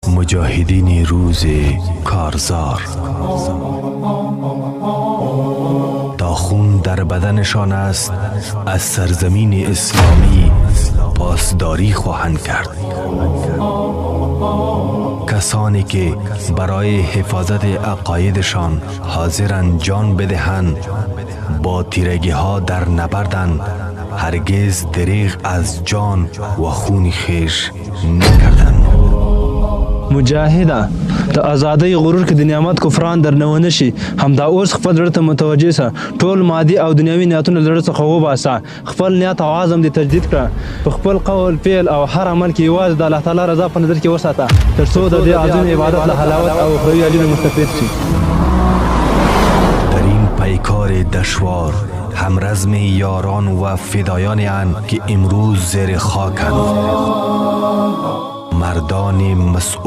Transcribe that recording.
مجاهدین روز کارزار تا خون در بدنشان است از سرزمین اسلامی پاسداری خواهند کرد. کسانی که برای حفاظت عقایدشان حاضرند جان بدهند، با تیرگی ها در نبردند، هرگز دریغ از جان و خون خیش نکردند. مجاهده د ازادۍ غرور کې د نعمت کفران در نه ونشي، همدا اوس خپل زړه ته متوجه سه، ټول مادي او دنیوي نیتونه له زړه څخه وباسه، خپل نیت او عزم دې تجدید کړه، په خپل قول فعل او هر عمل کې یوازې د الله تعالی رضا په نظر کې وساته، تر څو د دې عظیم عبادت له حلاوت او اخروي اجر مستفید شي. در این پیکار دشوار همرزم یاران و فدایانی اند که امروز زیر خاکند، مردان مسئول